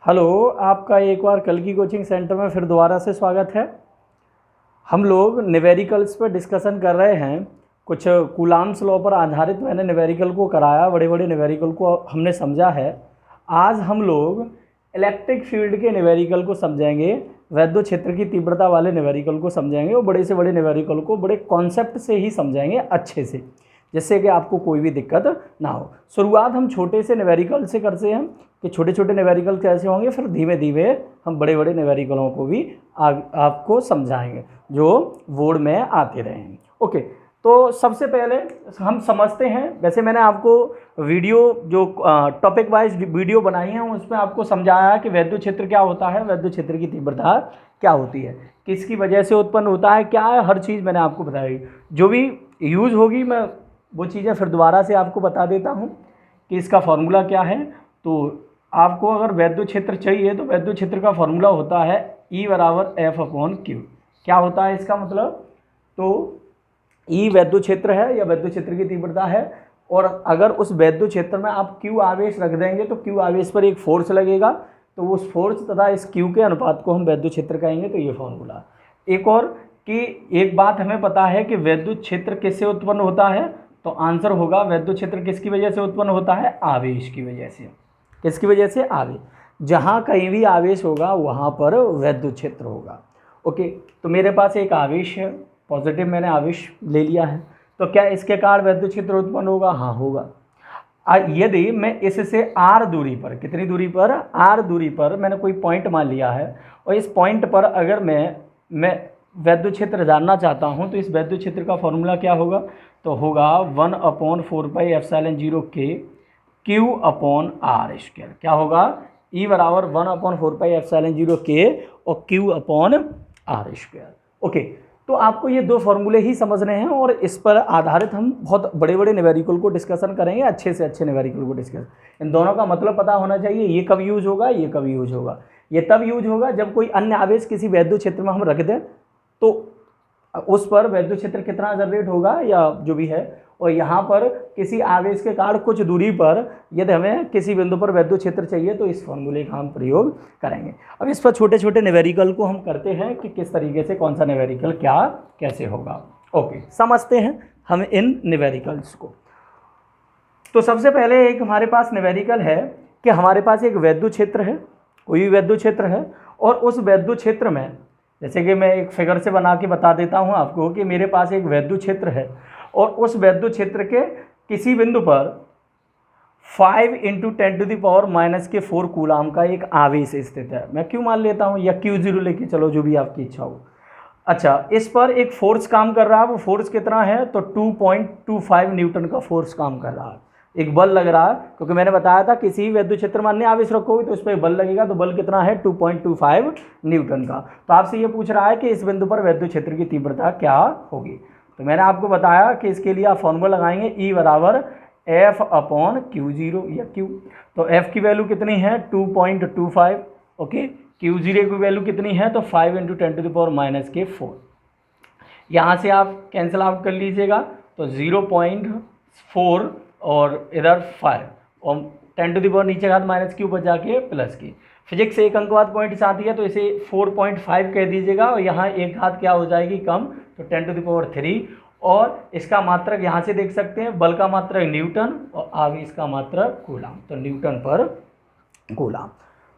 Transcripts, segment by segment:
Hello, आपका एक बार कल की कोचिंग सेंटर में फिर दोबारा से स्वागत है। हम लोग न्यूमेरिकल्स पर डिस्कशन कर रहे हैं। कुछ कूलाम्स लॉ पर आधारित मैंने न्यूमेरिकल को कराया, बड़े बड़े न्यूमेरिकल को हमने समझा है। आज हम लोग इलेक्ट्रिक फील्ड के न्यूमेरिकल को समझेंगे, वैद्युत क्षेत्र की तीव्रता वाले न्यूमेरिकल को समझेंगे और बड़े से बड़े न्यूमेरिकल को बड़े कॉन्सेप्ट से ही समझेंगे अच्छे से, जिससे कि आपको कोई भी दिक्कत ना हो। शुरुआत हम छोटे से न्यूमेरिकल से करते हैं कि छोटे छोटे न्यूमेरिकल कैसे होंगे, फिर धीमे धीमे हम बड़े बड़े न्यूमेरिकलों को भी आपको समझाएंगे जो बोर्ड में आते रहेंगे। ओके, तो सबसे पहले हम समझते हैं। वैसे मैंने आपको वीडियो जो टॉपिक वाइज वीडियो बनाई है उसमें आपको समझाया कि वैद्युत क्षेत्र क्या होता है, वैद्युत क्षेत्र की तीव्रता क्या होती है, किसकी वजह से उत्पन्न होता है, क्या है, हर चीज़ मैंने आपको बताई। जो भी यूज़ होगी मैं वो चीज़ें फिर दोबारा से आपको बता देता हूँ कि इसका फॉर्मूला क्या है। तो आपको अगर वैद्युत क्षेत्र चाहिए तो वैद्युत क्षेत्र का फॉर्मूला होता है E बराबर F/Q। क्या होता है इसका मतलब? तो E वैद्युत क्षेत्र है या वैद्युत क्षेत्र की तीव्रता है, और अगर उस वैद्युत क्षेत्र में आप Q आवेश रख देंगे तो Q आवेश पर एक फोर्स लगेगा, तो उस फोर्स तथा इस Q के अनुपात को हम वैद्युत क्षेत्र कहेंगे। तो ये फॉर्मूला। एक और कि एक बात हमें पता है कि वैद्युत क्षेत्र किससे उत्पन्न होता है, तो आंसर होगा वैद्युत क्षेत्र किसकी वजह से उत्पन्न होता है? आवेश की वजह से। किसकी वजह से? आवेश। जहाँ कहीं भी आवेश होगा वहाँ पर वैद्युत क्षेत्र होगा। ओके, तो मेरे पास एक आवेश है, पॉजिटिव मैंने आवेश ले लिया है, तो क्या इसके कारण वैद्युत क्षेत्र उत्पन्न होगा? हाँ, होगा। यदि मैं इससे r दूरी पर, कितनी दूरी पर? r दूरी पर मैंने कोई पॉइंट मान लिया है और इस पॉइंट पर अगर मैं वैद्युत क्षेत्र जानना चाहता हूँ तो इस वैद्युत क्षेत्र का फॉर्मूला क्या होगा? तो होगा 1/4πε0 k Q/r²। क्या होगा? E बराबर 1/4πε0 k और Q/r²। ओके, तो आपको ये दो फॉर्मूले ही समझने हैं और इस पर आधारित हम बहुत बड़े बड़े न्यूमेरिकल को डिस्कशन करेंगे, अच्छे से अच्छे न्यूमेरिकल को डिस्कस। इन दोनों का मतलब पता होना चाहिए, ये कब यूज होगा, ये कब यूज होगा। ये तब यूज होगा जब कोई अन्य आवेश किसी वैद्युत क्षेत्र में हम रख दें तो उस पर वैद्युत क्षेत्र कितना जनरेट होगा या जो भी है, और यहाँ पर किसी आवेश के कारण कुछ दूरी पर यदि हमें किसी बिंदु पर वैद्युत क्षेत्र चाहिए तो इस फॉर्मूले का हम प्रयोग करेंगे। अब इस पर छोटे छोटे न्यूमेरिकल को हम करते हैं कि किस तरीके से कौन सा न्यूमेरिकल क्या कैसे होगा। ओके, समझते हैं हम इन न्यूमेरिकल्स को। तो सबसे पहले एक हमारे पास न्यूमेरिकल है कि हमारे पास एक वैद्युत क्षेत्र है, कोई भी वैद्युत क्षेत्र है, और उस वैद्युत क्षेत्र में, जैसे कि मैं एक फिगर से बना के बता देता हूं आपको कि मेरे पास एक वैद्युत क्षेत्र है और उस वैद्युत क्षेत्र के किसी बिंदु पर 5 × 10⁻⁻⁴ कूलाम का एक आवेश स्थित है। मैं क्यों मान लेता हूं, या Q0 लेके चलो, जो भी आपकी इच्छा हो। अच्छा, इस पर एक फोर्स काम कर रहा है, वो फोर्स कितना है? तो 2.25 न्यूटन का फोर्स काम कर रहा है, एक बल लग रहा है। क्योंकि मैंने बताया था किसी भी वैद्युत क्षेत्र में अन्य आवेश रखोगे तो उस पर बल लगेगा, तो बल कितना है? 2.25 न्यूटन का। तो आपसे ये पूछ रहा है कि इस बिंदु पर वैद्युत क्षेत्र की तीव्रता क्या होगी। तो मैंने आपको बताया कि इसके लिए आप फॉर्मूला लगाएंगे E बराबर F/Q0 या Q। तो F की वैल्यू कितनी है? 2.25। ओके, Q0 की वैल्यू कितनी है? तो 5 × 10⁻⁴। यहाँ से आप कैंसिल आउट कर लीजिएगा, तो 0.4 और इधर 5 और 10⁻नीचे घात -q पर जाके +q। फिजिक्स से एक अंकवाद पॉइंट से आती है तो इसे 4.5 कह दीजिएगा, और यहाँ एक घात क्या हो जाएगी? कम, तो 10⁻3। और इसका मात्रक यहाँ से देख सकते हैं, बल का मात्रक न्यूटन और आवेश का मात्रक कूलाम, तो न्यूटन पर कूलाम।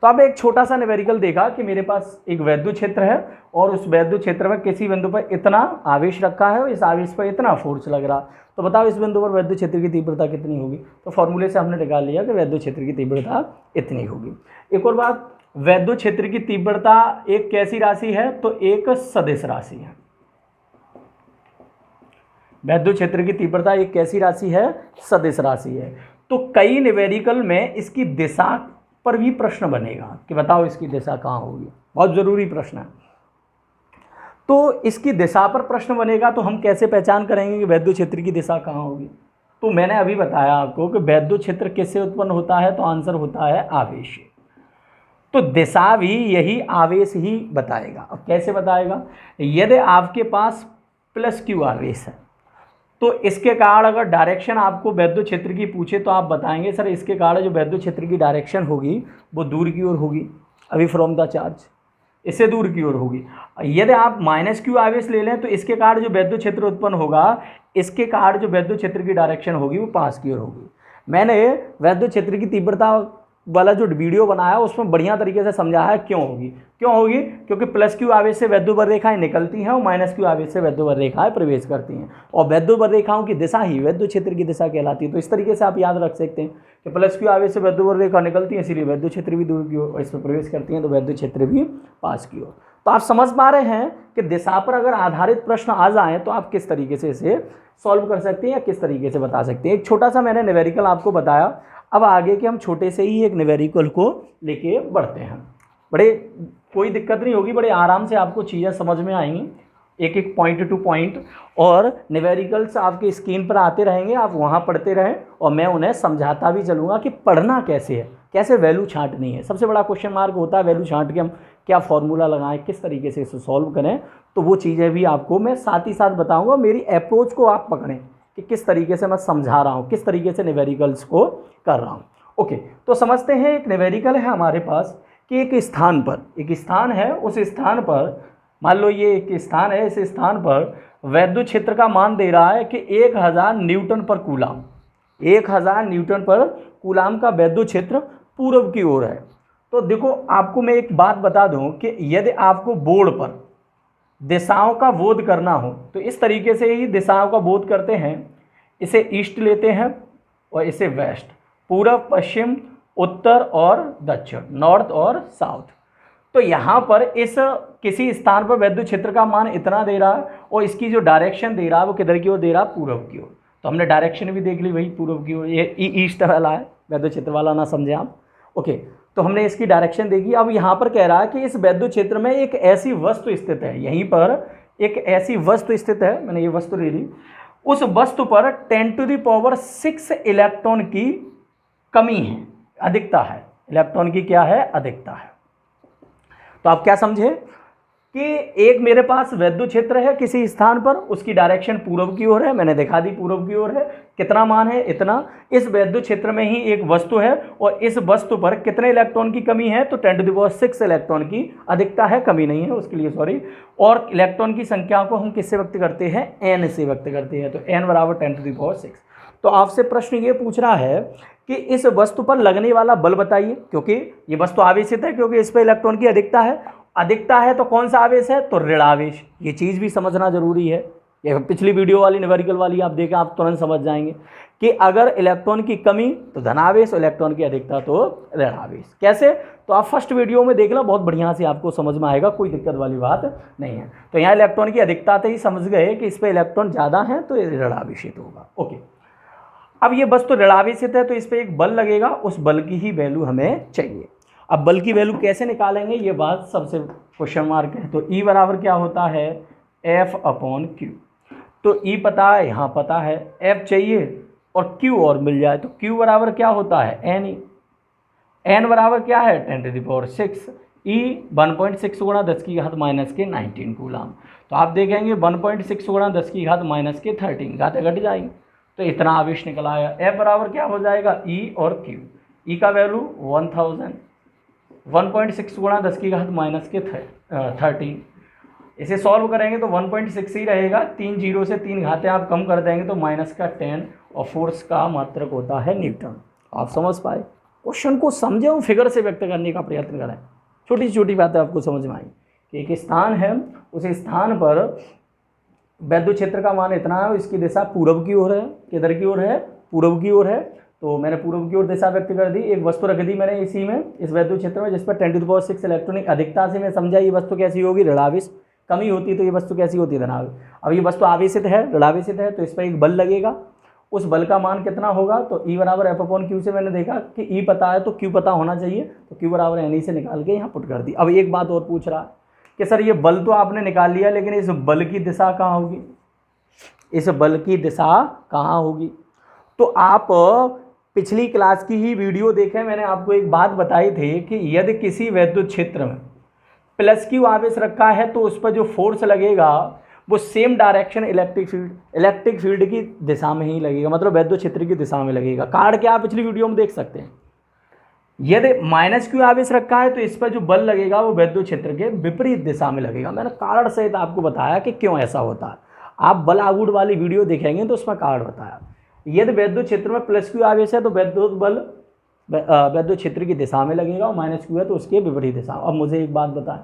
तो अब एक छोटा सा न्यूमेरिकल देखा कि मेरे पास एक वैद्युत क्षेत्र है और उस वैद्युत क्षेत्र में किसी बिंदु पर इतना आवेश रखा है और इस आवेश पर इतना फोर्स लग रहा। तो बताओ इस बिंदु पर वैद्युत क्षेत्र की तीव्रता कितनी होगी? तो फॉर्मूले से हमने निकाल लिया कि वैद्युत क्षेत्र की तीव्रता इतनी होगी। एक और बात, वैद्युत क्षेत्र की तीव्रता एक कैसी राशि है? तो एक सदिश राशि है। वैद्युत क्षेत्र की तीव्रता एक कैसी राशि है? सदिश राशि है। तो कई न्यूमेरिकल में इसकी दिशा पर भी प्रश्न बनेगा कि बताओ इसकी दिशा कहाँ होगी, बहुत जरूरी प्रश्न है। तो इसकी दिशा पर प्रश्न बनेगा तो हम कैसे पहचान करेंगे कि वैद्युत क्षेत्र की दिशा कहाँ होगी? तो मैंने अभी बताया आपको कि वैद्युत क्षेत्र किससे उत्पन्न होता है, तो आंसर होता है आवेश। तो दिशा भी यही आवेश ही बताएगा। अब कैसे बताएगा? यदि आपके पास +q आवेश है तो इसके कारण अगर डायरेक्शन आपको वैद्युत क्षेत्र की पूछे तो आप बताएंगे सर इसके कारण जो वैद्युत क्षेत्र की डायरेक्शन होगी वो दूर की ओर होगी, अभी फ्रॉम द चार्ज, इससे दूर की ओर होगी। यदि आप माइनस क्यू आवेश ले लें तो इसके कारण जो वैद्युत क्षेत्र उत्पन्न होगा, इसके कारण जो वैद्युत क्षेत्र की डायरेक्शन होगी वो पास की ओर होगी। मैंने वैद्युत क्षेत्र की तीव्रता वाला जो वीडियो बनाया उसमें बढ़िया तरीके से समझाया है क्यों होगी। क्योंकि प्लस क्यू आवेश से वैद्युत रेखाएं निकलती हैं और माइनस क्यू आवेश से वैद्युत रेखाएं प्रवेश करती हैं, और वैद्युत रेखाओं की दिशा ही वैद्युत क्षेत्र की दिशा कहलाती है। तो इस तरीके से आप याद रख सकते हैं कि प्लस क्यू आवेश से वैद्युत रेखा निकलती है, इसलिए वैद्युत क्षेत्र भी दूर की ओर इसमें प्रवेश करती हैं, तो वैद्युत क्षेत्र भी पास की ओर। तो आप समझ पा रहे हैं कि दिशा पर अगर आधारित प्रश्न आ जाएं तो आप किस तरीके से इसे सॉल्व कर सकते हैं या किस तरीके से बता सकते हैं। एक छोटा सा मैंने न्यूमेरिकल आपको बताया, अब आगे के हम छोटे से ही एक न्यूमेरिकल को लेके बढ़ते हैं। बड़े कोई दिक्कत नहीं होगी, बड़े आराम से आपको चीज़ें समझ में आएंगी, एक एक पॉइंट टू पॉइंट, और न्यूमेरिकल्स आपके स्क्रीन पर आते रहेंगे, आप वहाँ पढ़ते रहें और मैं उन्हें समझाता भी चलूँगा कि पढ़ना कैसे है, कैसे वैल्यू छांटनी है। सबसे बड़ा क्वेश्चन मार्क होता है वैल्यू छांट के हम क्या फॉर्मूला लगाएं, किस तरीके से इसे सॉल्व करें, तो वो चीज़ें भी आपको मैं साथ ही साथ बताऊँगा। मेरी अप्रोच को आप पकड़ें कि किस तरीके से मैं समझा रहा हूँ, किस तरीके से न्यूमेरिकल्स को कर रहा हूँ। ओके, तो समझते हैं। एक न्यूमेरिकल है हमारे पास कि एक स्थान है, उस स्थान पर मान लो ये एक स्थान है, इस स्थान पर वैद्युत क्षेत्र का मान दे रहा है कि 1000 न्यूटन पर कूलाम, 1000 न्यूटन पर कूलाम का वैद्युत क्षेत्र पूर्व की ओर है। तो देखो आपको मैं एक बात बता दूं कि यदि आपको बोर्ड पर दिशाओं का बोध करना हो तो इस तरीके से ही दिशाओं का बोध करते हैं। इसे ईस्ट लेते हैं और इसे वेस्ट, पूर्व पश्चिम उत्तर और दक्षिण, नॉर्थ और साउथ। तो यहाँ पर इस किसी स्थान पर वैद्युत क्षेत्र का मान इतना दे रहा है और इसकी जो डायरेक्शन दे रहा है वो किधर की ओर दे रहा है, पूर्व की ओर। तो हमने डायरेक्शन भी देख ली, वही पूर्व की ओर, ये ईस्ट वाला है, वैद्युत क्षेत्र वाला ना समझे आप। ओके, तो हमने इसकी डायरेक्शन देखी। अब यहाँ पर कह रहा है कि इस वैद्युत क्षेत्र में एक ऐसी वस्तु स्थित है, यहीं पर एक ऐसी वस्तु स्थित है, मैंने ये वस्तु ले ली, उस वस्तु पर 10⁶ इलेक्ट्रॉन की कमी है, अधिकता है, इलेक्ट्रॉन की क्या है, अधिकता है। तो आप क्या समझे कि एक मेरे पास वैद्युत क्षेत्र है किसी स्थान पर, उसकी डायरेक्शन पूर्व की ओर है, मैंने दिखा दी पूर्व की ओर है, कितना मान है, इतना। इस वैद्युत क्षेत्र में ही एक वस्तु है और इस वस्तु पर कितने इलेक्ट्रॉन की कमी है, तो 10⁶ इलेक्ट्रॉन की अधिकता है, कमी नहीं है उसके लिए, सॉरी। और इलेक्ट्रॉन की संख्या को हम किससे व्यक्त करते हैं, n से व्यक्त करते हैं, तो n बराबर 10⁶। तो आपसे प्रश्न ये पूछ रहा है कि इस वस्तु पर लगने वाला बल बताइए, क्योंकि ये वस्तु आवेशित है, क्योंकि इस पर इलेक्ट्रॉन की अधिकता है, तो कौन सा आवेश है, तो ऋण आवेश। ये चीज़ भी समझना जरूरी है, ये पिछली वीडियो वाली न्यूमेरिकल वाली आप देखें, आप तुरंत समझ जाएंगे कि अगर इलेक्ट्रॉन की कमी तो धनावेश, इलेक्ट्रॉन की अधिकता तो ऋण आवेश। कैसे, तो आप फर्स्ट वीडियो में देख लो, बहुत बढ़िया से आपको समझ में आएगा, कोई दिक्कत वाली बात नहीं है। तो यहाँ इलेक्ट्रॉन की अधिकता से ही समझ गए कि इस पर इलेक्ट्रॉन ज़्यादा है तो ये ऋण आवेशित होगा। ओके, अब ये वस्तु ऋण आवेशित है तो इस पर एक बल लगेगा, उस बल की ही वैल्यू हमें चाहिए। अब बल की वैल्यू कैसे निकालेंगे, ये बात सबसे क्वेश्चन मार्क है। तो E बराबर क्या होता है, F/Q। तो E पता है, यहाँ पता है, F चाहिए और Q और मिल जाए, तो Q बराबर क्या होता है, NE। N बराबर क्या है, 10⁶। E 1.6 गुणा 10⁻⁻⁻19 कूलाम। तो आप देखेंगे 1.6 गुणा 10⁻⁻13 घातें घट जाएंगी, तो इतना आवेश निकल आया। F बराबर क्या हो जाएगा, E और Q। E का वैल्यू 1000, 1.6 गुणा 10⁻⁻13। इसे सॉल्व करेंगे तो 1.6 ही रहेगा, 3 जीरो से 3 घातें आप कम कर देंगे तो -10, और फोर्स का मात्रक होता है न्यूटन। आप समझ पाए, क्वेश्चन को समझे और फिगर से व्यक्त करने का प्रयत्न करें, छोटी छोटी बातें आपको समझ में आई कि एक स्थान है, उस स्थान पर वैद्युत क्षेत्र का मान इतना है, इसकी दिशा पूर्व की ओर है, किधर की ओर है, पूर्व की ओर है। तो मैंने पूर्व की ओर दिशा व्यक्त कर दी। एक वस्तु रख दी मैंने इसी में, इस वैद्युत क्षेत्र में, जिस पर 10⁶ इलेक्ट्रॉनिक अधिकता से मैं समझा ये वस्तु कैसी होगी, ऋणावेश। कमी होती तो ये वस्तु कैसी होती है, धनावेश। अब ये वस्तु आवेशित है, ऋणावेशित है, तो इस पर एक बल लगेगा, उस बल का मान कितना होगा, तो E बराबर F/Q से मैंने देखा कि E पता है तो Q पता होना चाहिए, तो Q बराबर NE से निकाल के यहाँ पुट कर दी। अब एक बात और पूछ रहा है कि सर ये बल तो आपने निकाल लिया, लेकिन इस बल की दिशा कहाँ होगी, इस बल की दिशा कहाँ होगी। तो आप पिछली क्लास की ही वीडियो देखें, मैंने आपको एक बात बताई थी कि यदि किसी वैद्युत क्षेत्र में +Q आवेश रखा है तो उस पर जो फोर्स लगेगा वो सेम डायरेक्शन इलेक्ट्रिक फील्ड की दिशा में ही लगेगा, मतलब वैद्युत क्षेत्र की दिशा में लगेगा। कार्ड क्या आप पिछली वीडियो में देख सकते हैं। यदि माइनस क्यू आवेश रखा है तो इस पर जो बल लगेगा वो वैद्युत क्षेत्र के विपरीत दिशा में लगेगा। मैंने कारण सहित आपको बताया कि क्यों ऐसा होता है। आप बल आघूर्ण वाली वीडियो देखेंगे तो उसमें कारण बताया। यदि वैद्युत क्षेत्र में प्लस क्यू आवेश है तो वैद्युत बल वैद्युत क्षेत्र की दिशा में लगेगा, और माइनस क्यू है तो उसके विपरीत दिशा। अब मुझे एक बात बताएं,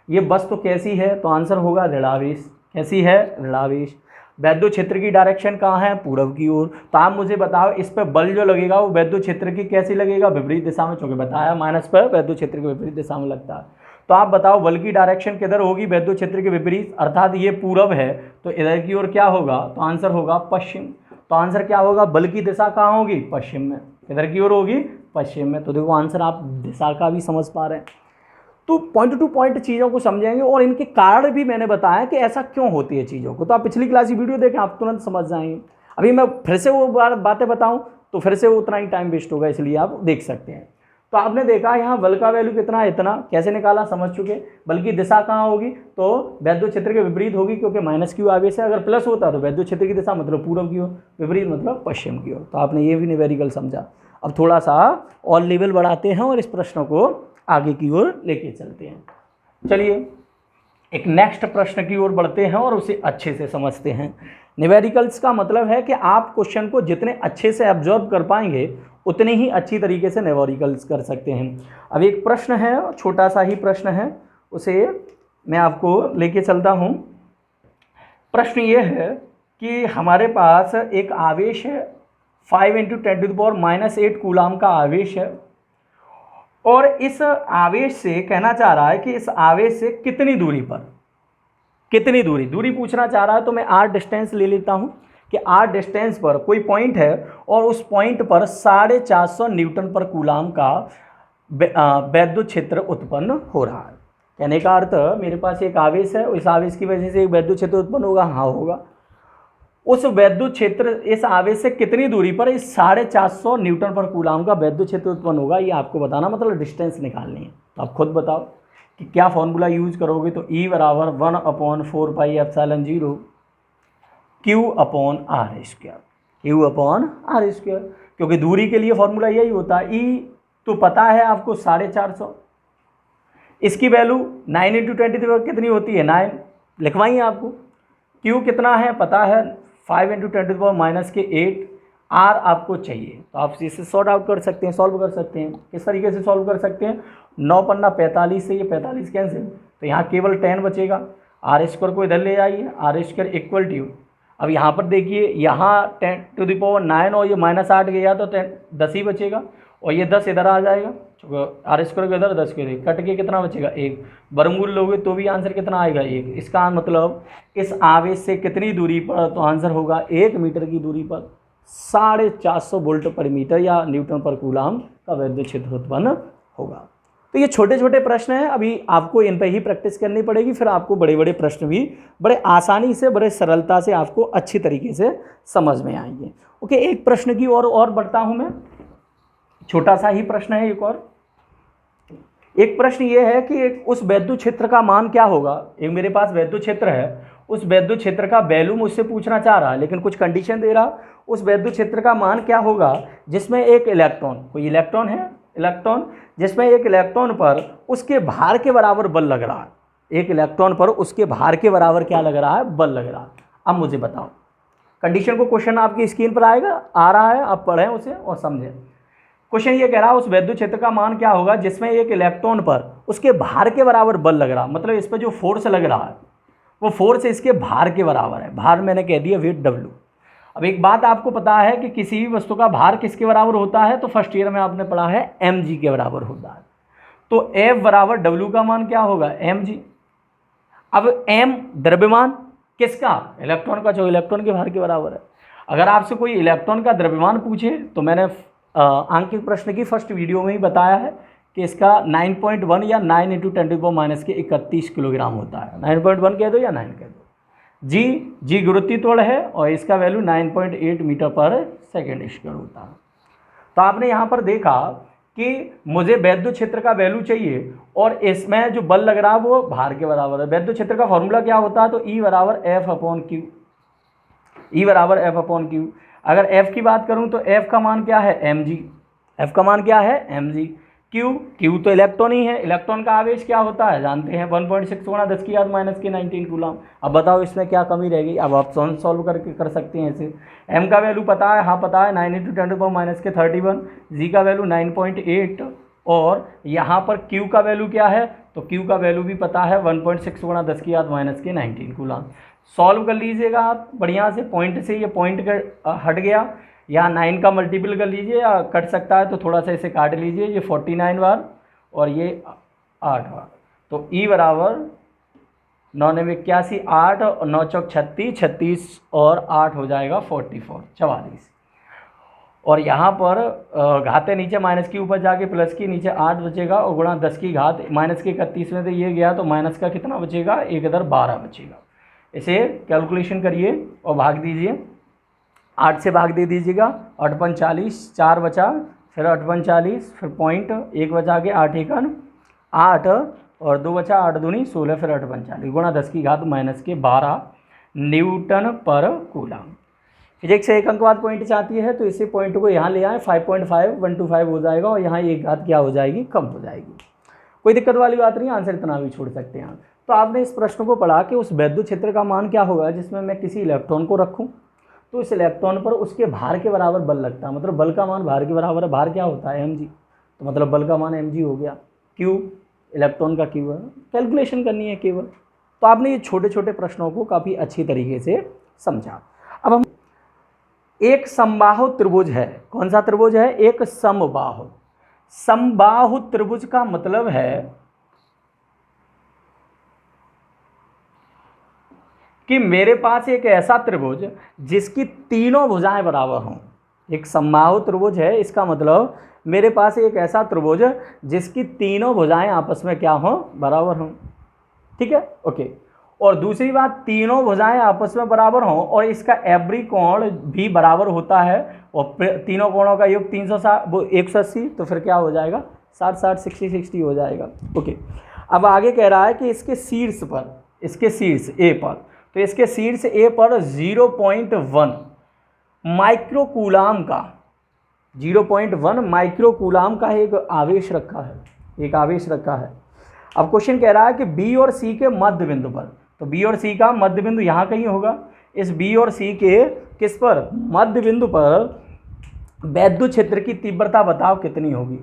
ये वस्तु कैसी है, तो आंसर होगा ऋणावेश। कैसी है? ऋणावेश। वैद्युत क्षेत्र की डायरेक्शन कहाँ है? पूर्व की ओर। तो आप मुझे बताओ इस पर बल जो लगेगा वो वैद्युत क्षेत्र की कैसी लगेगा? विपरीत दिशा में, चूंकि बताया माइनस पर वैद्युत क्षेत्र के विपरीत दिशा में लगता है। तो आप बताओ बल की डायरेक्शन किधर होगी? वैद्युत क्षेत्र के विपरीत, अर्थात ये पूरब है तो इधर की ओर क्या होगा? तो आंसर होगा पश्चिम। तो आंसर क्या होगा? बल की दिशा कहाँ होगी? पश्चिम में। इधर की ओर होगी पश्चिम में। तो देखो आंसर आप दिशा का भी समझ पा रहे हैं। तो पॉइंट टू पॉइंट चीज़ों को समझेंगे और इनके कारण भी मैंने बताया कि ऐसा क्यों होती है चीज़ों को। तो आप पिछली क्लास की वीडियो देखें, आप तुरंत समझ जाएंगे। अभी मैं फिर से वो बातें बताऊं तो फिर से उतना ही टाइम वेस्ट होगा, इसलिए आप देख सकते हैं। तो आपने देखा यहाँ बल का वैल्यू कितना है, इतना कैसे निकाला समझ चुके। बल की दिशा कहाँ होगी? तो वैद्युत क्षेत्र के विपरीत होगी, क्योंकि माइनस क्यू आवेश है। अगर प्लस होता तो वैद्युत क्षेत्र की दिशा मतलब पूर्व की ओर, विपरीत मतलब पश्चिम की ओर। तो आपने ये भी न्यूमेरिकल समझा। अब थोड़ा सा और लेवल बढ़ाते हैं और इस प्रश्न को आगे की ओर लेके चलते हैं। चलिए एक नेक्स्ट प्रश्न की ओर बढ़ते हैं और उसे अच्छे से समझते हैं। न्यूमेरिकल्स का मतलब है कि आप क्वेश्चन को जितने अच्छे से ऑब्जर्व कर पाएंगे उतने ही अच्छी तरीके से न्यूमेरिकल्स कर सकते हैं। अब एक प्रश्न है, छोटा सा ही प्रश्न है, उसे मैं आपको लेके चलता हूँ। प्रश्न ये है कि हमारे पास एक आवेश है 5 × 10⁻⁻8 कूलाम का आवेश है, और इस आवेश से कहना चाह रहा है कि इस आवेश से कितनी दूरी पर, कितनी दूरी पूछना चाह रहा है। तो मैं आर डिस्टेंस ले लेता हूं कि आर डिस्टेंस पर कोई पॉइंट है और उस पॉइंट पर 450 न्यूटन पर कूलाम का वैद्युत क्षेत्र उत्पन्न हो रहा है। कहने का अर्थ मेरे पास एक आवेश है, इस आवेश की वजह से एक वैद्युत क्षेत्र उत्पन्न होगा। हाँ होगा। उस वैद्युत क्षेत्र, इस आवेश से कितनी दूरी पर इस 450 न्यूटन पर कूलाम का वैद्युत क्षेत्र उत्पन्न होगा, ये आपको बताना, मतलब डिस्टेंस निकालनी है। तो आप खुद बताओ कि क्या फॉर्मूला यूज करोगे। तो E = 1/4πε0 Q/r², Q/r², क्योंकि दूरी के लिए फॉर्मूला यही होता है। E तो पता है आपको 450, इसकी वैल्यू 9 × 10⁻⁻⁸ कितनी होती है? 9 लिखवाइए आपको। Q कितना है पता है, 5 × 10⁻⁻8। R आपको चाहिए, तो आप इसे सॉर्ट आउट कर सकते हैं, सॉल्व कर सकते हैं। किस तरीके से सॉल्व कर सकते हैं? 9 पन्ना 45 से ये 45 कैंसिल, तो यहाँ केवल 10 बचेगा। R² को इधर ले आइए, R² = अब यहाँ पर देखिए, यहाँ 10⁻9 और ये -8 गया तो 10 ही बचेगा, और ये 10 इधर आ जाएगा, R² को इधर 10 के कट के कितना बचेगा? 1। वर्गमूल लोगे तो भी आंसर कितना आएगा? 1। इसका मतलब इस आवेश से कितनी दूरी पर, तो आंसर होगा 1 मीटर की दूरी पर 450 वोल्ट पर मीटर या न्यूटन पर कूलाम का वैद्युत क्षेत्र उत्पन्न होगा। तो ये छोटे छोटे प्रश्न हैं, अभी आपको इन पर ही प्रैक्टिस करनी पड़ेगी, फिर आपको बड़े बड़े प्रश्न भी बड़े आसानी से, बड़े सरलता से आपको अच्छी तरीके से समझ में आएंगे। ओके, एक प्रश्न की और बढ़ता हूँ मैं। छोटा सा ही प्रश्न है एक और। एक प्रश्न ये है कि उस वैद्युत क्षेत्र का मान क्या होगा। एक मेरे पास वैद्युत क्षेत्र है, उस वैद्युत क्षेत्र का वैल्यू मुझसे पूछना चाह रहा है, लेकिन कुछ कंडीशन दे रहा। उस वैद्युत क्षेत्र का मान क्या होगा जिसमें एक इलेक्ट्रॉन, कोई इलेक्ट्रॉन है, इलेक्ट्रॉन जिसमें एक इलेक्ट्रॉन पर उसके भार के बराबर बल लग रहा है। एक इलेक्ट्रॉन पर उसके भार के बराबर क्या लग रहा है? बल लग रहा है। अब मुझे बताओ कंडीशन को, क्वेश्चन आपकी स्क्रीन पर आ रहा है, आप पढ़ें उसे और समझें। क्वेश्चन ये कह रहा है उस वैद्युत क्षेत्र का मान क्या होगा जिसमें एक इलेक्ट्रॉन पर उसके भार के बराबर बल लग रहा है। मतलब इस पर जो फोर्स लग रहा है वो फोर्स इसके भार के बराबर है। भार मैंने कह दिया वेट W। अब एक बात आपको पता है कि किसी भी वस्तु का भार किसके बराबर होता है, तो फर्स्ट ईयर में आपने पढ़ा है mg के बराबर होता है। तो F = W का मान क्या होगा? mg। अब m द्रव्यमान किसका? इलेक्ट्रॉन का, जो इलेक्ट्रॉन के भार के बराबर है। अगर आपसे कोई इलेक्ट्रॉन का द्रव्यमान पूछे तो मैंने आंकिक प्रश्न की फर्स्ट वीडियो में ही बताया है कि इसका 9.1 या 9 × 10⁻31 किलोग्राम होता है। 9.1 कह दो या 9 कह दो। जी गुरुत्वीय त्वरण है और इसका वैल्यू 9.8 मीटर पर सेकेंड स्क्वायर होता है। तो आपने यहाँ पर देखा कि मुझे वैद्युत क्षेत्र का वैल्यू चाहिए और इसमें जो बल लग रहा है वो भार के बराबर है। वैद्युत क्षेत्र का फॉर्मूला क्या होता है, तो E बराबर एफ अपॉन क्यू, E बराबर एफ अपॉन क्यू। अगर F की बात करूं तो F का मान क्या है, mg, F का मान क्या है, mg। Q तो इलेक्ट्रॉन ही है, इलेक्ट्रॉन का आवेश क्या होता है जानते हैं, 1.6 गुणा 10 की घात माइनस के 19 कूलम। अब बताओ इसमें क्या कमी रहेगी, अब आप सॉल्व करके कर सकते हैं इसे। m का वैल्यू पता है, हाँ पता है, 9 × 10⁻⁻31, g का वैल्यू 9.8 और यहाँ पर Q का वैल्यू क्या है, तो Q का वैल्यू भी पता है 1.6 गुणा 10 की घात माइनस के 19 कूलम। सॉल्व कर लीजिएगा आप बढ़िया से, पॉइंट से, ये पॉइंट हट गया, यहाँ 9 का मल्टीपल कर लीजिए, या कट सकता है तो थोड़ा सा इसे काट लीजिए, ये 49 बार और ये 8 बार, तो E बराबर 9 9 81, 8 और 9 चौक 36, 36 और 8 हो जाएगा 44, 44। और यहाँ पर घाते नीचे माइनस की ऊपर जाके प्लस की, नीचे 8 बचेगा और गुणा 10 की घात माइनस के 31 में से ये गया तो माइनस का कितना बचेगा, 1 इधर 12 बचेगा। इसे कैलकुलेशन करिए और भाग दीजिए, 8 से भाग दे दीजिएगा, 8 × 40, 4 बचा, फिर 8 × 40, फिर पॉइंट 1 बचा के 8 एकन 8 और 2 बचा, 8 दूनी 16, फिर 8 × 40 गुणा 10 की घात माइनस के 12 न्यूटन पर कूलम। फिजिक्स से एक अंक बाद पॉइंट चाहती है तो इसी पॉइंट को यहाँ ले आए, 5.5125 हो जाएगा और यहाँ एक घात क्या हो जाएगी, कम हो जाएगी। कोई दिक्कत वाली बात नहीं, आंसर इतना भी छोड़ सकते हैं। तो आपने इस प्रश्न को पढ़ा कि उस वैद्युत क्षेत्र का मान क्या होगा जिसमें मैं किसी इलेक्ट्रॉन को रखूँ तो इस इलेक्ट्रॉन पर उसके भार के बराबर बल लगता है, मतलब बल का मान भार के बराबर है। भार क्या होता है, mg, तो मतलब बल का मान mg हो गया। q इलेक्ट्रॉन का q है, कैलकुलेशन करनी है केवल। तो आपने ये छोटे छोटे प्रश्नों को काफ़ी अच्छी तरीके से समझा। अब हम एक समबाहु त्रिभुज है, कौन सा त्रिभुज है, एक समबाहु। समबाहु त्रिभुज का मतलब है कि मेरे पास एक ऐसा त्रिभुज जिसकी तीनों भुजाएं बराबर हों। एक समबाहु त्रिभुज है, इसका मतलब मेरे पास एक ऐसा त्रिभुज जिसकी तीनों भुजाएं आपस में क्या हों, बराबर हों। ठीक है, ओके। और दूसरी बात, तीनों भुजाएं आपस में बराबर हों और इसका एवरी कोण भी बराबर होता है और तीनों कोणों का योग 360 वो 180, तो फिर क्या हो जाएगा, 60 60 60 60 हो जाएगा। ओके, अब आगे कह रहा है कि इसके शीर्ष पर, इसके शीर्ष ए पर, तो इसके शीर्ष ए पर 0.1 माइक्रोकूलाम का, 0.1 माइक्रोकूलाम का एक आवेश रखा है, एक आवेश रखा है। अब क्वेश्चन कह रहा है कि बी और सी के मध्य बिंदु पर, तो बी और सी का मध्य बिंदु यहाँ कहीं होगा, इस बी और सी के किस पर, मध्य बिंदु पर वैद्युत क्षेत्र की तीव्रता बताओ कितनी होगी।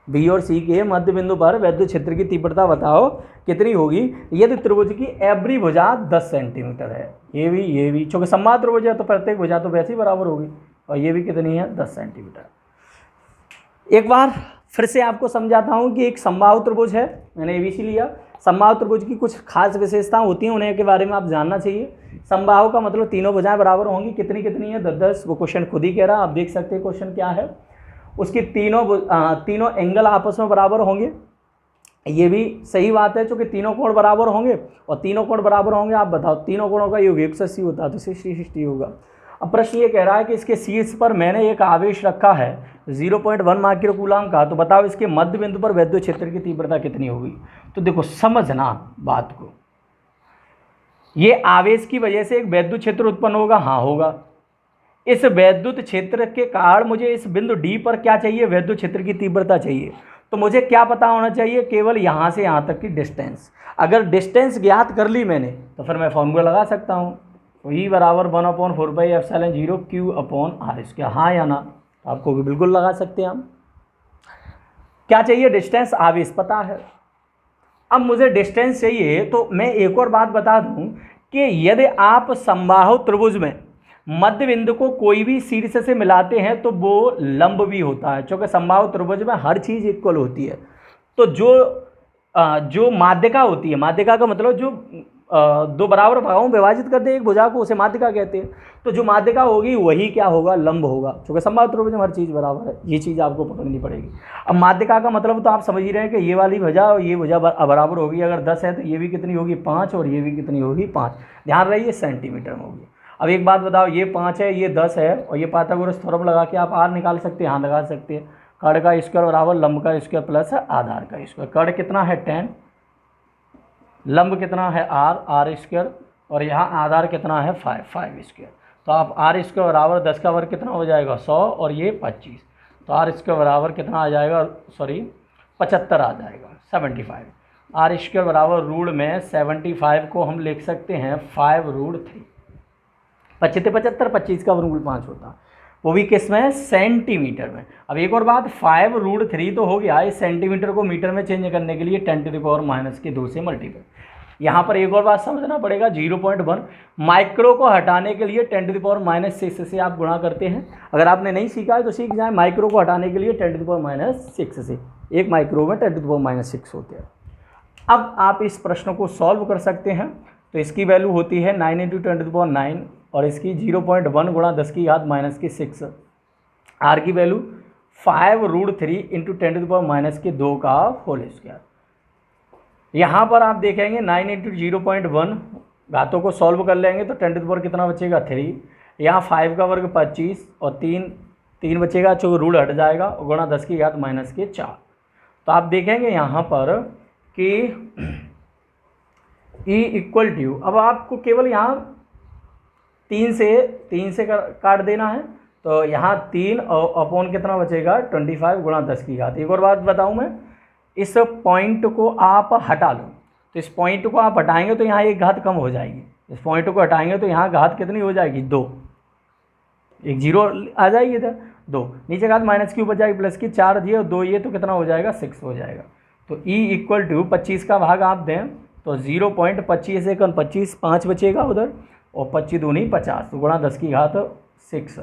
बी और सी के मध्य बिंदु पर वैद्युत क्षेत्र की तीव्रता बताओ कितनी होगी यदि त्रिभुज की एवरी भुजा 10 सेंटीमीटर है। ये भी चूँकि समबाहु त्रिभुज है तो प्रत्येक भुजा तो वैसे ही बराबर होगी, और ये भी कितनी है, 10 सेंटीमीटर। एक बार फिर से आपको समझाता हूँ कि एक समबाहु त्रिभुज है, मैंने एबीसी लिया। समबाहु त्रिभुज की कुछ खास विशेषताएं होती हैं, उन्हें के बारे में आप जानना चाहिए। समबाहु का मतलब तीनों भुजाएं बराबर होंगी, कितनी कितनी है, 10 वो क्वेश्चन खुद ही कह रहा है, आप देख सकते हैं क्वेश्चन क्या है। उसकी तीनों एंगल आपस में बराबर होंगे, ये भी सही बात है, क्योंकि तीनों कोण बराबर होंगे, और तीनों कोण बराबर होंगे, आप बताओ तीनों कोणों का योग 180 होता है तो 60 होगा। अब प्रश्न ये कह रहा है कि इसके शीर्ष पर मैंने एक आवेश रखा है 0.1 माइक्रोकूलाम का, तो बताओ इसके मध्य बिंदु पर वैद्युत क्षेत्र की तीव्रता कितनी होगी। तो देखो समझना बात को, ये आवेश की वजह से एक वैद्युत क्षेत्र उत्पन्न होगा, हाँ होगा। इस वैद्युत क्षेत्र के कारण मुझे इस बिंदु डी पर क्या चाहिए, वैद्युत क्षेत्र की तीव्रता चाहिए। तो मुझे क्या पता होना चाहिए, केवल यहाँ से यहाँ तक की डिस्टेंस। अगर डिस्टेंस ज्ञात कर ली मैंने तो फिर मैं फॉर्मूला लगा सकता हूँ, V बराबर 1/4πε0 Q/r²। हाँ या ना, आपको भी बिल्कुल लगा सकते हैं हम। क्या चाहिए, डिस्टेंस, आवेश पता है। अब मुझे डिस्टेंस चाहिए, तो मैं एक और बात बता दूं कि यदि आप समबाहु त्रिभुज में मध्य बिंदु को कोई भी शीर्ष से मिलाते हैं तो वो लंब भी होता है, क्योंकि समबाहु त्रिभुज में हर चीज़ इक्वल होती है। तो जो माध्यिका होती है, माध्यिका का मतलब जो दो बराबर भागों में विभाजित करते हैं एक भुजा को, उसे माध्यिका कहते हैं। तो जो माध्यिका होगी वही क्या होगा, लंब होगा, क्योंकि समबाहु त्रिभुज में हर चीज़ बराबर है। ये चीज़ आपको पकड़नी पड़ेगी। अब माध्यिका का मतलब तो आप समझ ही रहे हैं कि ये वाली भुजा और ये भुजा बराबर होगी। अगर 10 है तो ये भी कितनी होगी, 5, और ये भी कितनी होगी, 5। ध्यान रहिए सेंटीमीटर में होगी। अब एक बात बताओ, ये 5 है, ये 10 है, और ये पाइथागोरस थ्योरम लगा के आप r निकाल सकते हैं, हाँ लगा सकते हैं। कर्ण का स्क्वायर बराबर लंब का स्क्वायर प्लस आधार का स्क्वायर। कर्ण कितना है 10, लंब कितना है आर स्क्वायर, और यहाँ आधार कितना है 5 स्क्वायर। तो आप आर स्क्वायर बराबर 10 का वर्ग कितना हो जाएगा 100, और ये 25, तो आर स्क्वायर बराबर कितना आ जाएगा, सॉरी 75 आ जाएगा 75। आर स्क्वायर बराबर रूट में 75 को हम लिख सकते हैं 5√3। 75 25 का वर्गमूल 5 होता, वो भी किस में, सेंटीमीटर में। अब एक और बात, 5√3 तो हो गया, इस सेंटीमीटर को मीटर में चेंज करने के लिए 10⁻⁻2 से मल्टीप्लाई। यहाँ पर एक और बात समझना पड़ेगा, 0.1 माइक्रो को हटाने के लिए 10⁻6 से आप गुणा करते हैं। अगर आपने नहीं सीखा है तो सीख जाए, माइक्रो को हटाने के लिए 10⁻6 से, एक माइक्रो में 10⁻6 होते हैं। अब आप इस प्रश्न को सॉल्व कर सकते हैं, तो इसकी वैल्यू होती है 9 × 10⁻9 और इसकी 0.1 गुणा 10⁻6। आर की वैल्यू 5√3 × 10⁻2 का होल स्क्वायर। यहाँ पर आप देखेंगे 9 × 0.1 घातों को सॉल्व कर लेंगे तो 10 कितना बचेगा 3, यहाँ 5 का वर्ग 25 और 3 बचेगा, जो रूट हट जाएगा, गुणा 10⁻4। तो आप देखेंगे यहाँ पर कि E = अब आपको केवल यहाँ 3 से काट देना है, तो यहाँ 3 और अपॉन कितना बचेगा 25 गुणा 10⁻। एक और बात बताऊँ मैं, इस पॉइंट को आप हटा लो, तो इस पॉइंट को आप हटाएंगे तो यहाँ एक घात कम हो जाएगी, इस पॉइंट को हटाएंगे तो यहाँ घात कितनी हो जाएगी 2, एक 0 आ जाएगी इधर 2, नीचे घात -q बच जाएगी प्लस की 4 ये और 2 ये, तो कितना हो जाएगा 6 हो जाएगा। तो E = 25 का भाग आप दें तो 0.25 से 25 5 बचेगा उधर, और 25 दूनी 50, तो गुणा 10⁻6।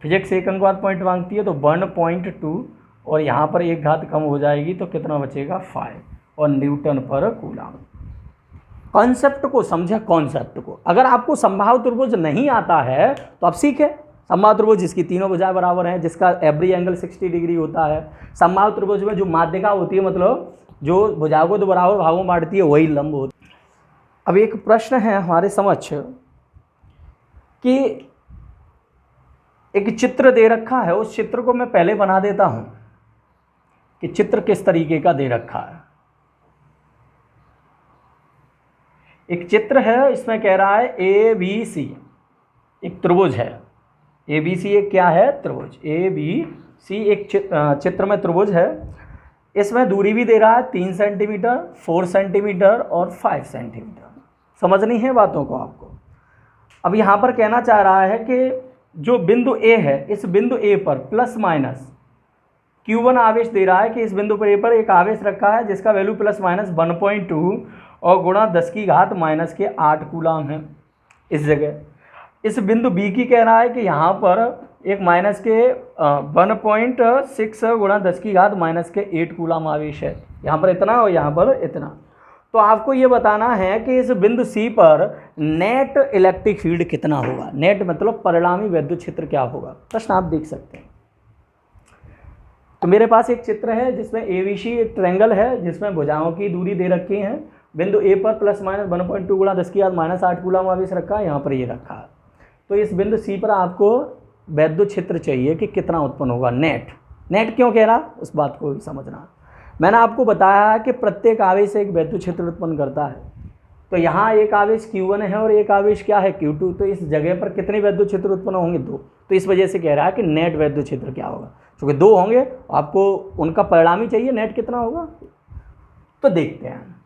फिजिक्स एक अंक बाद पॉइंट मांगती है, तो 1.2 और यहाँ पर एक घात कम हो जाएगी, तो कितना बचेगा 5, और न्यूटन पर कूलम। कॉन्सेप्ट को समझे, कॉन्सेप्ट को। अगर आपको समबाहु त्रिभुज नहीं आता है तो आप सीखें। समबाहु त्रिभुज जिसकी तीनों भुजाएं बराबर हैं, जिसका एवरी एंगल 60 डिग्री होता है। समबाहु त्रिभुज में जो माध्यिका होती है, मतलब जो भुजाओं को दो बराबर भागों में बांटती है, वही लंब होती है। अब एक प्रश्न है हमारे समक्ष कि एक चित्र दे रखा है, उस चित्र को मैं पहले बना देता हूं कि चित्र किस तरीके का दे रखा है। एक चित्र है, इसमें कह रहा है ABC एक त्रिभुज है। ABC एक क्या है, त्रिभुज। ABC एक चित्र में त्रिभुज है। इसमें दूरी भी दे रहा है 3 सेंटीमीटर, 4 सेंटीमीटर और 5 सेंटीमीटर। समझनी है बातों को आपको। अब यहाँ पर कहना चाह रहा है कि जो बिंदु A है, इस बिंदु A पर प्लस माइनस Q1 आवेश दे रहा है कि इस बिंदु पर A पर एक आवेश रखा है जिसका वैल्यू प्लस माइनस 1.2 और गुणा 10⁻8 कूलम है इस जगह। इस बिंदु B की कह रहा है कि यहाँ पर एक माइनस के 1.6 गुणा 10⁻8 कूलम आवेश है। यहाँ पर इतना और यहाँ पर इतना। तो आपको ये बताना है कि इस बिंदु C पर नेट इलेक्ट्रिक फील्ड कितना होगा। नेट मतलब परिणामी विद्युत क्षेत्र क्या होगा, प्रश्न आप देख सकते हैं। तो मेरे पास एक चित्र है जिसमें ABC एक ट्रायंगल है, जिसमें भुजाओं की दूरी दे रखी है। बिंदु A पर प्लस माइनस 1.2 गुणा 10⁻8 कूलम आवेश रखा है, यहाँ पर ये रखा है। तो इस बिंदु C पर आपको विद्युत क्षेत्र चाहिए कि कितना उत्पन्न होगा। नेट क्यों कह रहा, उस बात को समझना। मैंने आपको बताया कि प्रत्येक आवेश एक विद्युत क्षेत्र उत्पन्न करता है। तो यहाँ एक आवेश Q1 है और एक आवेश क्या है Q2। तो इस जगह पर कितने विद्युत क्षेत्र उत्पन्न होंगे, 2। तो इस वजह से कह रहा है कि नेट विद्युत क्षेत्र क्या होगा, क्योंकि 2 होंगे, आपको उनका परिणामी चाहिए नेट कितना होगा। तो देखते हैं।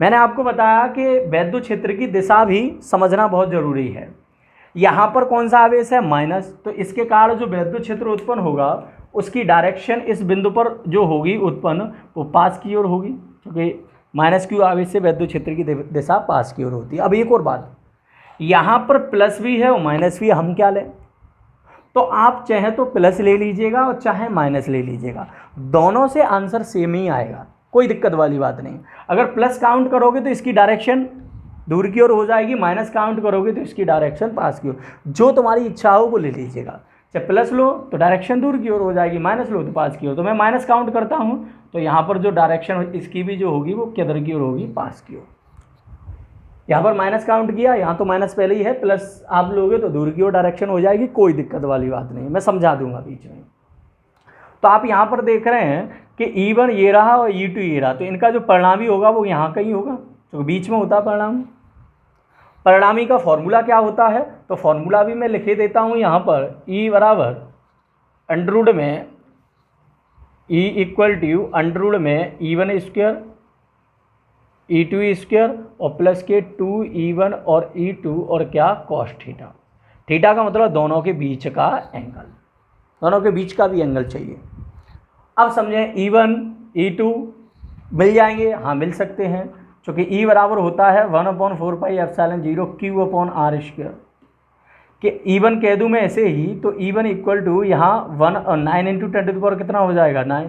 मैंने आपको बताया कि विद्युत क्षेत्र की दिशा भी समझना बहुत जरूरी है। यहाँ पर कौन सा आवेश है, माइनस। तो इसके कारण जो विद्युत क्षेत्र उत्पन्न होगा उसकी डायरेक्शन इस बिंदु पर जो होगी उत्पन्न, वो पास की ओर होगी, क्योंकि -Q आवेश से विद्युत क्षेत्र की दिशा पास की ओर होती है। अब एक और बात, यहाँ पर प्लस भी है और माइनस भी, हम क्या लें। तो आप चाहे तो प्लस ले लीजिएगा और चाहे माइनस ले लीजिएगा, दोनों से आंसर सेम ही आएगा, कोई दिक्कत वाली बात नहीं। अगर प्लस काउंट करोगे तो इसकी डायरेक्शन दूर की ओर हो जाएगी, माइनस काउंट करोगे तो इसकी डायरेक्शन पास की ओर। जो तुम्हारी इच्छा हो वो ले लीजिएगा। जब प्लस लो तो डायरेक्शन दूर की ओर हो जाएगी, माइनस लो तो पास की ओर। तो मैं माइनस काउंट करता हूँ, तो यहाँ पर जो डायरेक्शन इसकी भी जो होगी वो किधर की ओर होगी, पास की ओर। यहाँ पर माइनस काउंट किया, यहाँ तो माइनस पहले ही है, प्लस आप लोगे तो दूर की ओर डायरेक्शन हो जाएगी, कोई दिक्कत वाली बात नहीं, मैं समझा दूंगा बीच में। तो आप यहाँ पर देख रहे हैं कि E1 ये रहा और E2 ये रहा, तो इनका जो परिणामी होगा वो यहाँ का ही होगा, तो बीच में होता है परिणामी। परिणामी का फॉर्मूला क्या होता है, तो फॉर्मूला भी मैं लिखे देता हूँ यहाँ पर, E बराबर अंडर में E इक्वल टू अंडर में E1 स्क्वायर E2 स्क्वायर और प्लस के 2E1 और E2 और क्या कॉस थीटा। थीटा का मतलब दोनों के बीच का एंगल, दोनों के बीच का भी एंगल चाहिए। अब समझें E1 E2 मिल जाएंगे, हाँ मिल सकते हैं, क्योंकि E बराबर होता है 1/4πε0 Q/r²। कि E1 कह दूँ मैं ऐसे ही, तो E1 इक्वल टू यहाँ 9 × 10⁻⁴ कितना हो जाएगा 9।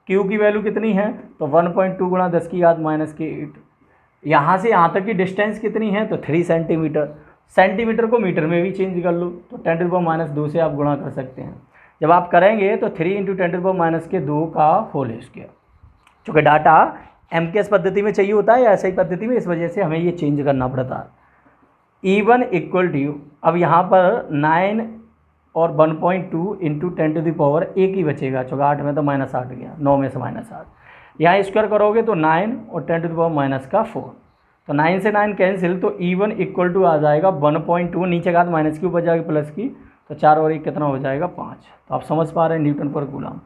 Q की वैल्यू कितनी है, तो 1.2 × 10⁻⁻⁸। यहाँ से यहाँ तक की डिस्टेंस कितनी है, तो 3 सेंटीमीटर। सेंटीमीटर को मीटर में भी चेंज कर लो, तो 10⁻2 से आप गुणा कर सकते हैं। जब आप करेंगे तो 3 × 10⁻2 का होल स्क्वायर। चूँकि डाटा MKS पद्धति में चाहिए होता है या SI पद्धति में, इस वजह से हमें ये चेंज करना पड़ता है। E1 इक्वल टू, अब यहाँ पर 9 और 1.2 × 10⁻⁴ एक ही बचेगा, चूँकि 8 में तो -8 गया, 9 में से -8, यहाँ स्क्वायर करोगे तो 9 और 10⁻⁴, तो 9 से 9 कैंसिल, तो E1 इक्वल टू आ जाएगा 1.2, नीचे का माइनस की ऊपर जाएगी प्लस की, तो 4 और 1 कितना हो जाएगा 5। तो आप समझ पा रहे हैं न्यूटन पर कूलम।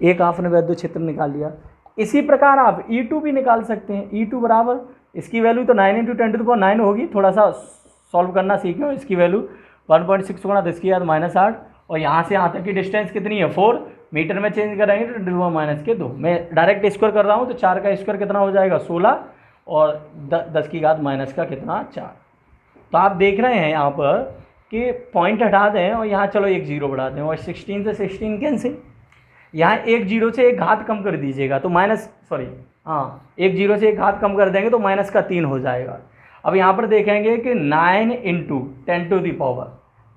एक आपने वैद्युत क्षेत्र निकाल लिया। इसी प्रकार आप E2 भी निकाल सकते हैं। E2 बराबर, इसकी वैल्यू तो 9 × 10⁻9 होगी, थोड़ा सा सॉल्व करना सीखें। इसकी वैल्यू 1.6 × 10⁻8, और यहाँ से यहाँ तक की डिस्टेंस कितनी है 4, मीटर में चेंज करेंगे तो 10⁻2। मैं डायरेक्ट स्क्वायर कर रहा हूँ, तो 4 का स्क्वायर कितना हो जाएगा 16, और 10⁻⁻ का कितना 4। तो आप देख रहे हैं यहाँ पर कि पॉइंट हटा दें और यहाँ चलो एक जीरो बढ़ा दें, और 16 से 16 कैंसिल, यहाँ एक जीरो से एक घात कम कर दीजिएगा तो एक जीरो से एक घात कम कर देंगे तो -3 हो जाएगा। अब यहाँ पर देखेंगे कि 9 × 10⁻,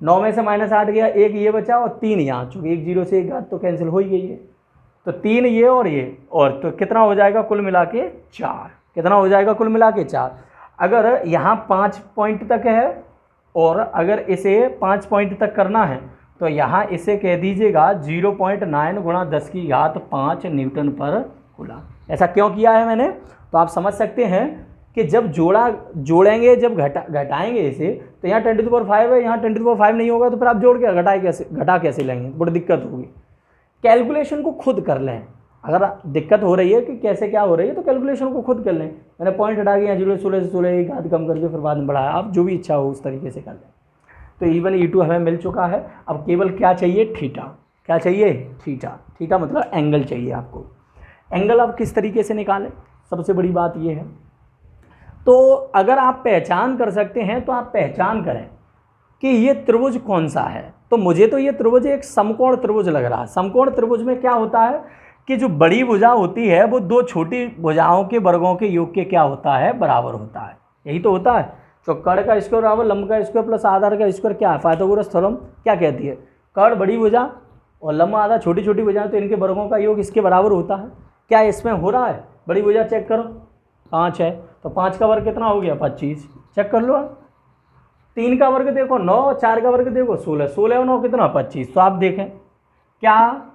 9 में से -8 गया, एक ये बचा और 3 यहाँ, चूँकि एक जीरो से एक घात तो कैंसिल हो ही गई है, तो 3 ये और ये, और तो कितना हो जाएगा कुल मिला के 4। कितना हो जाएगा कुल मिला के 4। अगर यहाँ 5 पॉइंट तक है और अगर इसे 5 पॉइंट तक करना है, तो यहाँ इसे कह दीजिएगा 0.9 × 10⁵ न्यूटन पर कूलम। ऐसा क्यों किया है मैंने, तो आप समझ सकते हैं कि जब जोड़ेंगे, जब घटाएंगे इसे, तो यहाँ 10⁵ है, यहाँ 10⁵ नहीं होगा, तो फिर आप जोड़ के घटा कैसे लेंगे, बड़ी दिक्कत होगी। कैलकुलेशन को खुद कर लें। अगर दिक्कत हो रही है कि कैसे क्या हो रही है, तो कैलकुलेशन को खुद कर लें। मैंने पॉइंट हटा के यहाँ 0 16 से 16 एक घात कम करके फिर बाद में बढ़ाया, आप जो भी इच्छा हो उस तरीके से कर लें। तो E1 E2 हमें मिल चुका है। अब केवल क्या चाहिए, थीटा। क्या चाहिए, थीटा। थीटा मतलब एंगल चाहिए आपको। एंगल आप किस तरीके से निकालें, सबसे बड़ी बात ये है। तो अगर आप पहचान कर सकते हैं तो आप पहचान करें कि ये त्रिभुज कौन सा है। तो मुझे तो ये त्रिभुज एक समकोण त्रिभुज लग रहा है। समकोण त्रिभुज में क्या होता है कि जो बड़ी भुजा होती है वो दो छोटी भुजाओं के वर्गों के योग के क्या होता है, बराबर होता है। यही तो होता है। तो कर्ण का स्क्वायर बराबर लंब का स्क्वायर प्लस आधार का स्क्वायर क्या है, पाइथागोरस थ्योरम क्या कहती है, कर्ण बड़ी भुजा और लंब आधा छोटी छोटी भुजा, तो इनके वर्गों का योग इसके बराबर होता है। क्या इसमें हो रहा है, बड़ी भुजा चेक करो 5 है, तो 5 का वर्ग कितना हो गया 25, चेक कर लो। 3 का वर्ग देखो 9, 4 का वर्ग देखो 16, 16 और 9 कितना 25। तो आप देखें क्या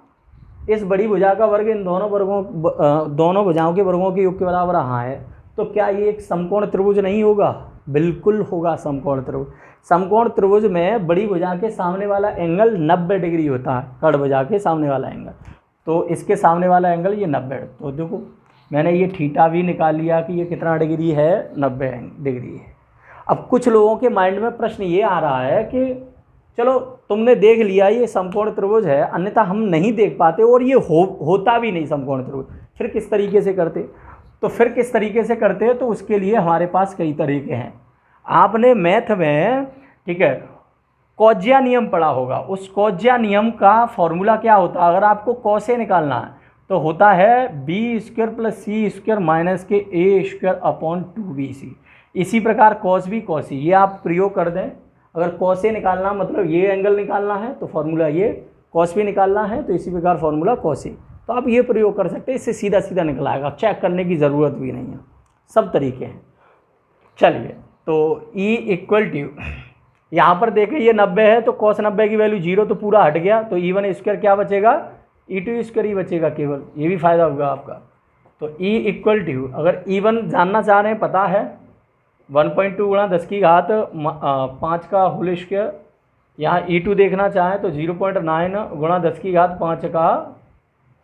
इस बड़ी भुजा का वर्ग इन दोनों भुजाओं के वर्गों के योग के बराबर हाँ है। तो क्या ये एक समकोण त्रिभुज नहीं होगा, बिल्कुल होगा समकोण त्रिभुज। समकोण त्रिभुज में बड़ी भुजा के सामने वाला एंगल 90 डिग्री होता है, कर्ण भुजा के सामने वाला एंगल, तो इसके सामने वाला एंगल ये 90। तो देखो मैंने ये थीटा भी निकाल लिया कि ये कितना डिग्री है, 90 डिग्री है। अब कुछ लोगों के माइंड में प्रश्न ये आ रहा है कि चलो तुमने देख लिया ये समकोण त्रिभुज है, अन्यथा हम नहीं देख पाते और ये होता भी नहीं समकोण त्रिभुज, फिर किस तरीके से करते। तो फिर किस तरीके से करते हैं, तो उसके लिए हमारे पास कई तरीके हैं। आपने मैथ में, ठीक है, कौजिया नियम पढ़ा होगा। उस कौजिया नियम का फॉर्मूला क्या होता है, अगर आपको कौ से निकालना है तो होता है b² + c² माइनस के a² अपॉन 2bc। इसी प्रकार कॉस भी कॉसी, ये आप प्रयोग कर दें। अगर कॉस से निकालना मतलब ये एंगल निकालना है तो फॉर्मूला ये, कॉस भी निकालना है तो इसी प्रकार फॉर्मूला कॉसी, तो आप ये प्रयोग कर सकते हैं। इससे सीधा सीधा निकल आएगा, चेक करने की ज़रूरत भी नहीं है, सब तरीके हैं। चलिए तो E = यहाँ पर देखें ये 90 है, तो cos 90 की वैल्यू 0, तो पूरा हट गया, तो E1² क्या बचेगा E2 स्क्वायर ही बचेगा केवल, ये भी फायदा होगा आपका। तो E इक्वल टू, अगर E1 जानना चाह रहे हैं, पता है 1.2 गुणा 10 की घात 5 का होल स्क्वायर। यहाँ E2 देखना चाहें तो 0.9 गुणा 10 की घात 5 का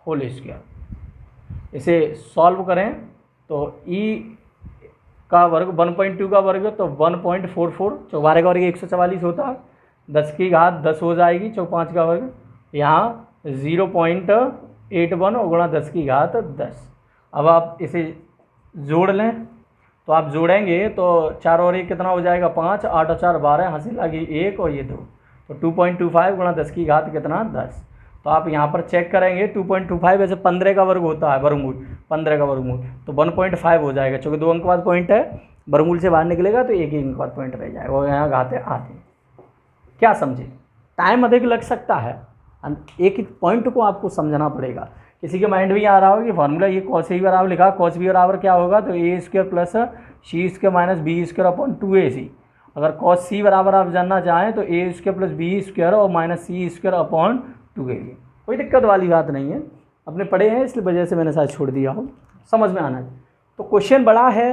होल स्क्वायर। इसे सॉल्व करें तो E का वर्ग 1.2 का वर्ग तो 1.44, 4 का वर्ग 144 होता है, 10 की घात 10 हो जाएगी, 5 का वर्ग, यहाँ 0.81 गुणा 10 की घात 10। अब आप इसे जोड़ लें, तो आप जोड़ेंगे तो 4 और 1 कितना हो जाएगा 5, 8 और 4 12, हंसी लगी 1 और ये 2, तो 2.25 गुणा 10 की घात कितना 10। तो आप यहाँ पर चेक करेंगे 2.25 वैसे 15 का वर्ग होता है, वर्गमूल 15 का वर्गमूल, तो 1.5 हो जाएगा, चूँकि 2 अंक बाद पॉइंट है, वर्गमूल से बाहर निकलेगा तो 1 अंक बाद पॉइंट रह जाएगा, और यहाँ घाते आते। क्या समझे? टाइम अधिक लग सकता है, एक एक पॉइंट को आपको समझना पड़ेगा। किसी के माइंड में आ रहा होगा कि फॉर्मूला ये कॉस ए बराबर लिखा, कॉस बी बराबर क्या होगा, तो A square plus C square minus B square upon 2ac। अगर कॉस सी बराबर आप जानना चाहें तो A square plus B square और minus C square upon 2ab। कोई दिक्कत वाली बात नहीं है, अपने पढ़े हैं इसलिए वजह से मैंने शायद छोड़ दिया हो, समझ में आना है। तो क्वेश्चन बड़ा है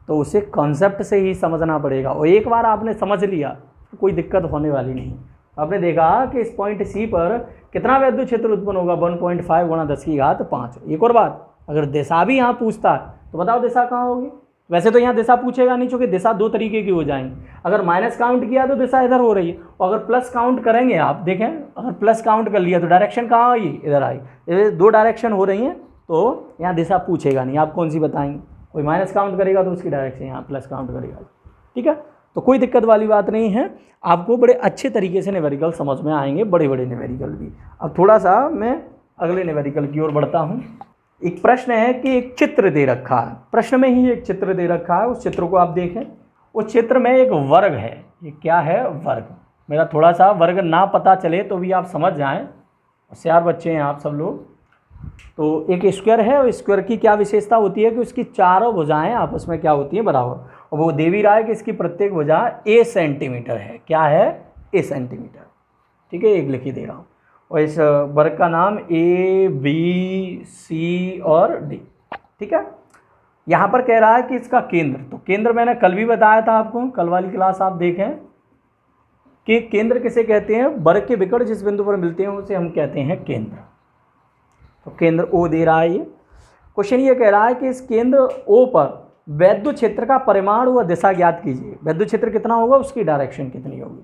तो उसे कॉन्सेप्ट से ही समझना पड़ेगा, और एक बार आपने समझ लिया तो कोई दिक्कत होने वाली नहीं। आपने देखा कि इस पॉइंट सी पर कितना वैद्युत क्षेत्र उत्पन्न होगा, 1.5 गुणा 10 की घात 5। एक और बात, अगर दिशा भी यहाँ पूछता है तो बताओ दिशा कहाँ होगी। वैसे तो यहाँ दिशा पूछेगा नहीं, चूँकि दिशा दो तरीके की हो जाएंगी। अगर माइनस काउंट किया तो दिशा इधर हो रही है, और अगर प्लस काउंट करेंगे, आप देखें अगर प्लस काउंट कर लिया तो डायरेक्शन कहाँ आई, इधर आई। ये दो डायरेक्शन हो रही हैं तो यहाँ दिशा पूछेगा नहीं, आप कौन सी बताएंगे। कोई माइनस काउंट करेगा तो उसकी डायरेक्शन यहाँ प्लस काउंट करेगा, ठीक है। तो कोई दिक्कत वाली बात नहीं है, आपको बड़े अच्छे तरीके से न्यूमेरिकल समझ में आएंगे, बड़े बड़े न्यूमेरिकल भी। अब थोड़ा सा मैं अगले न्यूमेरिकल की ओर बढ़ता हूँ। एक प्रश्न है कि एक चित्र दे रखा है, प्रश्न में ही एक चित्र दे रखा है, उस चित्र को आप देखें। उस चित्र में एक वर्ग है, ये क्या है, वर्ग। मेरा थोड़ा सा वर्ग ना पता चले तो भी आप समझ जाएं, होशियार बच्चे हैं आप सब लोग। तो एक स्क्वायर है, और स्क्वायर की क्या विशेषता होती है कि उसकी चारों भुजाएं आपस में क्या होती हैं, बराबर। और वो दे भी रहा है कि इसकी प्रत्येक भुजा a सेंटीमीटर है, क्या है, a सेंटीमीटर, ठीक है, एक लिख ही दे रहा हूँ। और इस वर्ग का नाम A, B, C और D, ठीक है। यहाँ पर कह रहा है कि इसका केंद्र, तो केंद्र मैंने कल भी बताया था आपको, कल वाली क्लास आप देखें कि केंद्र किसे कहते हैं, वर्ग के विकर्ण जिस बिंदु पर मिलते हैं उसे हम कहते हैं केंद्र। तो केंद्र O दे रहा है। ये क्वेश्चन ये कह रहा है कि इस केंद्र O पर वैद्युत क्षेत्र का परिमाण व दिशा ज्ञात कीजिए। वैद्युत क्षेत्र कितना होगा, उसकी डायरेक्शन कितनी होगी।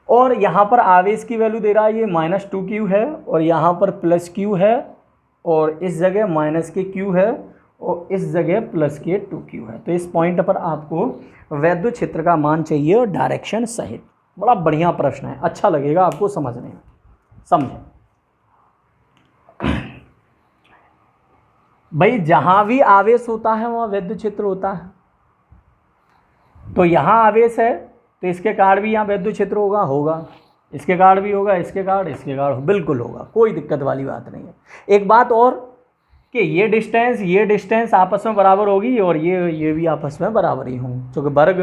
और यहाँ पर आवेश की वैल्यू दे रहा है, ये -2q है, और यहाँ पर +q है, और इस जगह -q है, और इस जगह +2q है। तो इस पॉइंट पर आपको वैद्युत क्षेत्र का मान चाहिए और डायरेक्शन सहित। बड़ा बढ़िया प्रश्न है, अच्छा लगेगा आपको समझने में, समझें भाई। जहाँ भी आवेश होता है वहाँ वैद्युत क्षेत्र होता है। तो यहाँ आवेश है तो इसके कारण भी यहाँ वैद्युत क्षेत्र होगा, इसके कारण भी होगा, इसके कारण बिल्कुल होगा, कोई दिक्कत वाली बात नहीं है। एक बात और कि ये डिस्टेंस आपस में बराबर होगी, और ये भी आपस में बराबर ही होंगे, क्योंकि वर्ग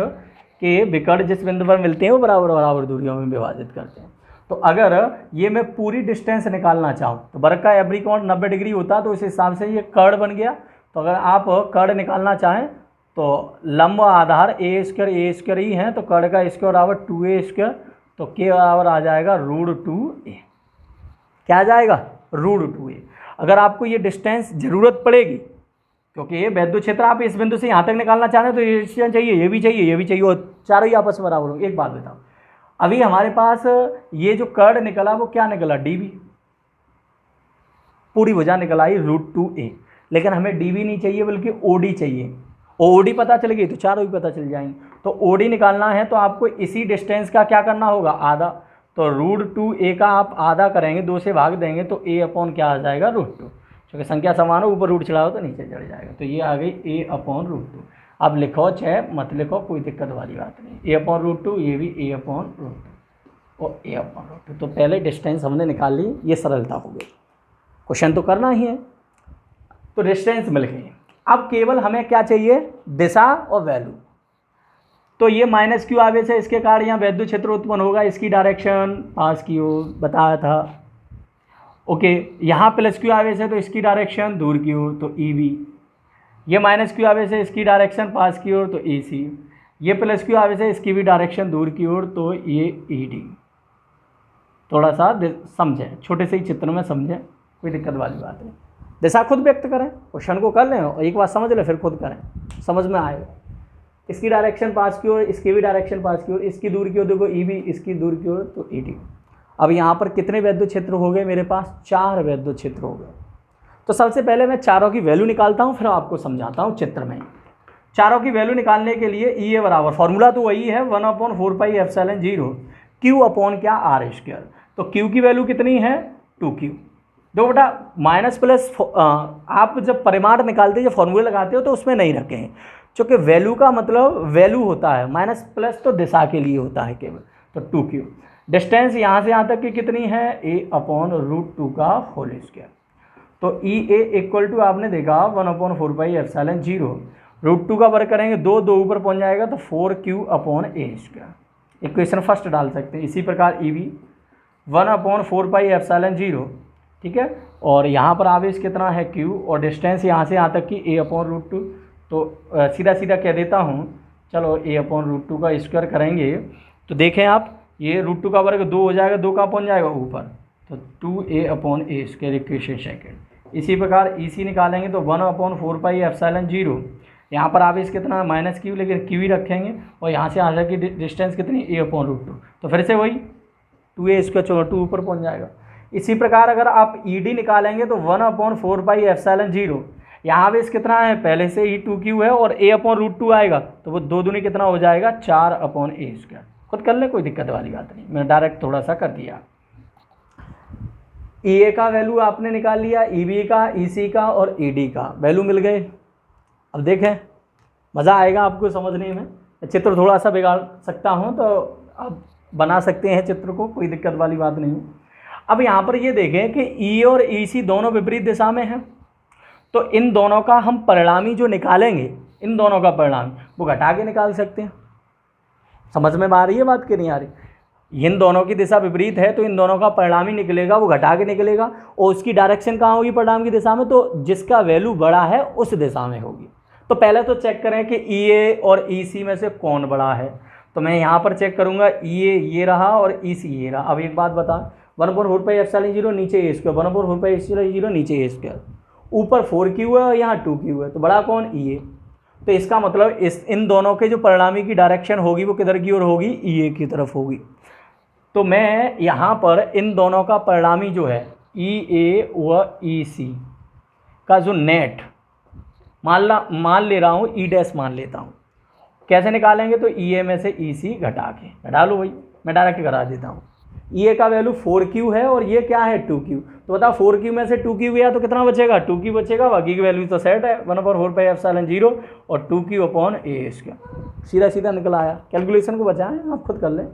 के विकर्ण जिस बिंदु पर मिलते हैं वो बराबर दूरियों में विभाजित करते हैं। तो अगर ये मैं पूरी डिस्टेंस निकालना चाहूँ तो वर्ग का एवरी कोण 90 डिग्री होता है, तो इस हिसाब से ये कर्ण बन गया। तो अगर आप कर्ण निकालना चाहें तो लंब आधार ए स्क्वायर ही है, तो कर्ण का स्क्वायर बराबर 2a स्क्वायर, तो के बराबर आ जाएगा √2a। क्या आ जाएगा, √2a। अगर आपको ये डिस्टेंस ज़रूरत पड़ेगी, क्योंकि ये वैद्युत क्षेत्र आप इस बिंदु से यहाँ तक निकालना चाह रहे हैं, तो ये डिस्टेंस चाहिए, ये भी चाहिए, और चारों ही आपस में बराबर होंगे। एक बात बताओ, अभी हमारे पास ये जो कर्ण निकला वो क्या निकला, dB, पूरी भुजा निकल आई √2a। लेकिन हमें dB नहीं चाहिए बल्कि OD चाहिए, और OD पता चल गई तो चारों भी पता चल जाएंगे। तो OD निकालना है तो आपको इसी डिस्टेंस का क्या करना होगा, आधा। तो √2a का आप आधा करेंगे, 2 से भाग देंगे तो a अपॉन क्या आ जाएगा, √2। क्योंकि संख्या समान हो, ऊपर रूट चढ़ाओ तो नीचे चढ़ जाएगा। तो ये आ गई a अपॉन √2। अब लिखो चाहे मत लिखो, कोई दिक्कत वाली बात नहीं। a अपॉन √2, ये भी a अपॉन √2 और a अपॉन √2। तो पहले डिस्टेंस हमने निकाल ली, ये सरलता हो गई। क्वेश्चन तो करना ही है, तो डिस्टेंस मिल गई। अब केवल हमें क्या चाहिए, दिशा और वैल्यू। तो ये -q आवेश है, इसके कारण यहाँ वैद्युत क्षेत्र उत्पन्न होगा, इसकी डायरेक्शन पास की ओर बताया था। ओके, यहाँ प्लस क्यू आवेश है तो इसकी डायरेक्शन दूर की ओर तो ई बी, ये माइनस क्यू आवेश है इसकी डायरेक्शन पास की ओर तो ई सी, ये प्लस क्यू आवेश है इसकी भी डायरेक्शन दूर की ओर तो ये ई डी। थोड़ा सा समझें, छोटे से ही चित्र में समझें, कोई दिक्कत वाली बात नहीं। दिशा खुद व्यक्त करें, क्वेश्चन को कर लें और एक बार समझ लें फिर खुद करें, समझ में आएगा। इसकी डायरेक्शन पास की ओर, इसकी भी डायरेक्शन पास की ओर, इसकी दूर की ओर देखो ई बी, इसकी दूर की ओर तो ई डी। अब यहाँ पर कितने वैद्युत क्षेत्र हो गए मेरे पास? 4 वैद्युत क्षेत्र हो गए। तो सबसे पहले मैं चारों की वैल्यू निकालता हूँ, फिर आपको समझाता हूँ चित्र में। चारों की वैल्यू निकालने के लिए ई ए बराबर, फॉर्मूला तो वही है 1/4πε0 क्यू अपॉन क्या आर स्क्वायर। तो क्यू की वैल्यू कितनी है? 2q। देखो बेटा माइनस प्लस आप जब परिमाण निकालते हो, जब फॉर्मूले लगाते हो तो उसमें नहीं रखे हैं, क्योंकि वैल्यू का मतलब वैल्यू होता है, माइनस प्लस तो दिशा के लिए होता है केवल। तो 2q, डिस्टेंस यहाँ से यहाँ तक की कितनी है? a/√2 का होल स्क्वायर। तो ई ए इक्वल टू आपने देखा 1/4πε0, √2 का वर्ग करेंगे 2 ऊपर पहुँच जाएगा तो 4q/a²। इक्वेशन फर्स्ट डाल सकते हैं। इसी प्रकार ई बी 1/4πε0, ठीक है, और यहाँ पर आवेश कितना है q, और डिस्टेंस यहाँ से यहाँ तक की a/√2। तो सीधा सीधा कह देता हूँ, चलो a/√2 का स्क्वायर करेंगे तो देखें आप, ये √2 का वर्ग 2 हो जाएगा, 2 कहाँ पहुँच जाएगा? ऊपर, तो 2a/a² इक्वेशन सेकेंड। इसी प्रकार ई सी निकालेंगे तो 1/4πε0, यहाँ पर आवेश कितना है? माइनस q, लेकिन q ही रखेंगे, और यहाँ से यहाँ की डिस्टेंस कितनी? a/√2। तो फिर से वही 2a², चलो 2 ऊपर पहुँच जाएगा। इसी प्रकार अगर आप ई डी निकालेंगे तो 1/4πε0, यहाँ आवेश कितना है? पहले से ही 2q है और a/√2 आएगा, तो वो 2 दूनी कितना हो जाएगा? 4/a²। खुद कर ले, कोई दिक्कत वाली बात नहीं, मैंने डायरेक्ट थोड़ा सा कर दिया। ई ए का वैल्यू आपने निकाल लिया, ई बी का, ई सी का और ई डी का वैल्यू मिल गए। अब देखें, मज़ा आएगा आपको समझने में। चित्र थोड़ा सा बिगाड़ सकता हूँ तो आप बना सकते हैं चित्र को, कोई दिक्कत वाली बात नहीं। अब यहाँ पर ये देखें कि ई और ई सी दोनों विपरीत दिशा में हैं, तो इन दोनों का हम परिणामी जो निकालेंगे, इन दोनों का परिणामी वो घटा के निकाल सकते हैं। समझ में आ रही है बात कि नहीं आ रही? इन दोनों की दिशा विपरीत है तो इन दोनों का परिणामी निकलेगा वो घटा के निकलेगा, और उसकी डायरेक्शन कहाँ होगी परिणाम की दिशा में? तो जिसका वैल्यू बड़ा है उस दिशा में होगी। तो पहले तो चेक करें कि ई ए और ई सी में से कौन बड़ा है। तो मैं यहाँ पर चेक करूँगा, ई ए ये रहा और ई सी ये रहा। अब एक बात बता, 1/4πε0 नीचे a², 1/4πε0 नीचे a², ऊपर 4q है और यहाँ 2q है, तो बड़ा कौन? ई ए। तो इसका मतलब इन दोनों के जो परिणामी की डायरेक्शन होगी वो किधर की ओर होगी? ई ए की तरफ होगी। तो मैं यहाँ पर इन दोनों का परिणामी जो है ई ए व ई सी का जो नेट मान ले रहा हूँ, ई डैश मान लेता हूँ। कैसे निकालेंगे? तो ई ए में से ई सी घटा के, घटा लो भाई, मैं डायरेक्ट करा देता हूँ। ई ए का वैल्यू 4q है और ये क्या है? 2q। तो बताओ 4q में से 2q गया तो कितना बचेगा? 2q बचेगा, बाकी की वैल्यू तो सेट है 1/4πε0 और 2q/a²। सीधा सीधा निकल आया। कैलकुलेशन को बचाएं, आप खुद कर लें।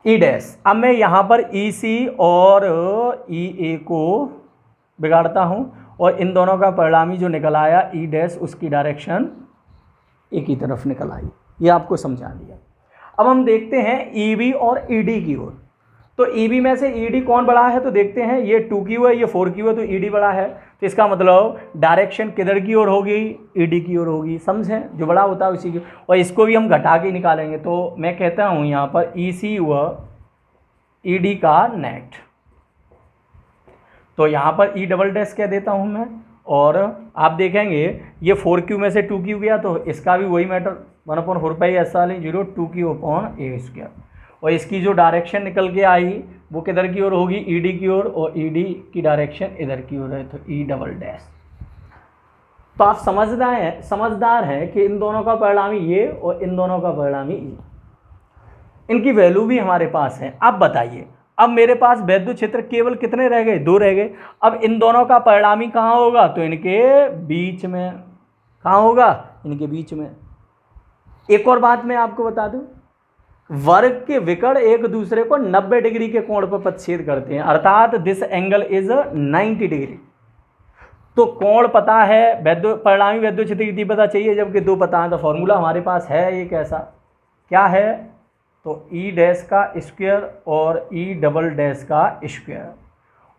ई डैश, अब मैं यहाँ पर ई सी और ई ए को बिगाड़ता हूँ और इन दोनों का परिणामी जो निकल आया ई डैश, उसकी डायरेक्शन एक ही तरफ निकल आई। ये आपको समझा दिया। अब हम देखते हैं ई बी और ई डी की ओर। तो ई बी में से ई डी कौन बड़ा है? तो देखते हैं, ये 2q है, ये 4q है, तो ई डी बड़ा है। तो इसका मतलब डायरेक्शन किधर की ओर होगी? ई डी की ओर होगी। समझें, जो बड़ा होता है उसी की। और इसको भी हम घटा के निकालेंगे। तो मैं कहता हूँ यहाँ पर ई सी व ई डी का नेट, तो यहाँ पर ई डबल डैश कह देता हूँ मैं। और आप देखेंगे ये 4q में से 2q गया तो इसका भी वही मैटर, 1/4πε0 2q/a²। और इसकी जो डायरेक्शन निकल के आई वो किधर की ओर होगी? ई डी की ओर, और ई डी की डायरेक्शन इधर की ओर है, तो ई डबल डैश। तो आप समझदार हैं कि इन दोनों का परिणामी ये और इन दोनों का परिणामी ये, इनकी वैल्यू भी हमारे पास है। अब बताइए, अब मेरे पास वैद्युत क्षेत्र केवल कितने रह गए? 2 रह गए। अब इन दोनों का परिणामी कहाँ होगा? तो इनके बीच में। कहाँ होगा? इनके बीच में। एक और बात मैं आपको बता दूं, वर्ग के विकर्ण एक दूसरे को 90 डिग्री के कोण पर पदच्छेद करते हैं, अर्थात दिस एंगल इज 90 डिग्री। तो कोण पता है, परिणामी वैद्युत क्षेत्र की पता चाहिए, जबकि 2 पता है। तो फॉर्मूला हमारे पास है एक ऐसा, क्या है? तो ई डैश का स्क्वायर और ई डबल डैश का स्क्वायर,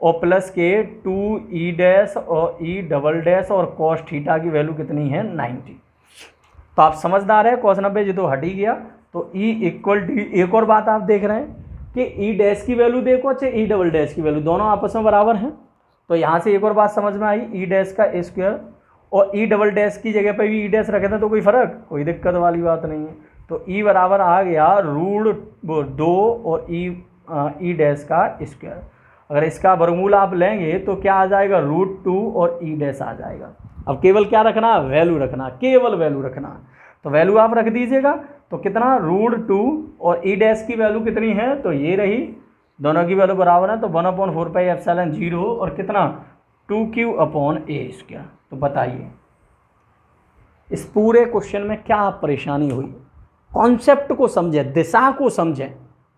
और प्लस के 2 ई डैश और ई डबल डैश और कॉस थीटा की वैल्यू कितनी है 90। तो आप समझदार है, कॉस 90 जी तो हट ही गया। तो ई इक्वल टू, एक और बात आप देख रहे हैं कि ई डैश की वैल्यू देखो, अच्छा ई डबल डैश की वैल्यू दोनों आपस में बराबर हैं। तो यहाँ से एक और बात समझ में आई, ई डैश का स्क्वायर और ई डबल डैश की जगह पे भी ई डैश रखे थे तो कोई फर्क, कोई दिक्कत वाली बात नहीं है। तो ई बराबर आ गया √2 और ई डैश का स्क्वायर। अगर इसका वर्गमूल आप लेंगे तो क्या आ जाएगा, √2 और ई डैश आ जाएगा। अब केवल क्या रखना, वैल्यू रखना, केवल वैल्यू रखना। तो वैल्यू आप रख दीजिएगा, तो कितना √2 और ई डैश की वैल्यू कितनी है, तो ये रही, दोनों की वैल्यू बराबर है। तो 1/4πε0 और कितना 2q/a²। तो बताइए इस पूरे क्वेश्चन में क्या परेशानी हुई, कॉन्सेप्ट को समझें, दिशा को समझें,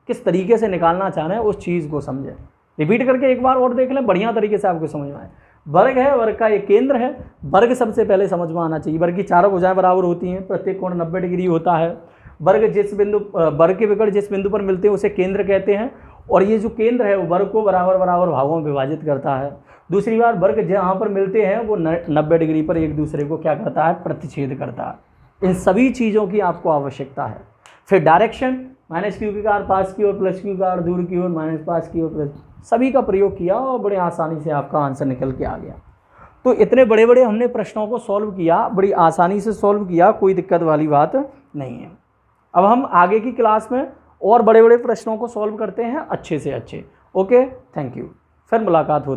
किस तरीके से निकालना चाह रहे हैं उस चीज़ को समझें। रिपीट करके एक बार और देख लें, बढ़िया तरीके से आपको समझ में आए। वर्ग है, वर्ग का एक केंद्र है, वर्ग सबसे पहले समझ में आना चाहिए। वर्ग की चारों भुजाएं बराबर होती हैं, प्रत्येक कोण 90 डिग्री होता है। वर्ग के विकर्ण जिस बिंदु पर मिलते हैं उसे केंद्र कहते हैं, और ये जो केंद्र है वो वर्ग को बराबर बराबर भागों में विभाजित करता है। दूसरी बार वर्ग जहाँ पर मिलते हैं वो 90 डिग्री पर एक दूसरे को क्या करता है, प्रतिच्छेद करता है। इन सभी चीज़ों की आपको आवश्यकता है। फिर डायरेक्शन, -q की कार पास की ओर, +q की कार दूर की ओर, -5 की ओर, सभी का प्रयोग किया और बड़े आसानी से आपका आंसर निकल के आ गया। तो इतने बड़े बड़े हमने प्रश्नों को सॉल्व किया, बड़ी आसानी से सॉल्व किया, कोई दिक्कत वाली बात नहीं है। अब हम आगे की क्लास में और बड़े बड़े प्रश्नों को सॉल्व करते हैं अच्छे से अच्छे। ओके, थैंक यू, फिर मुलाकात होती है।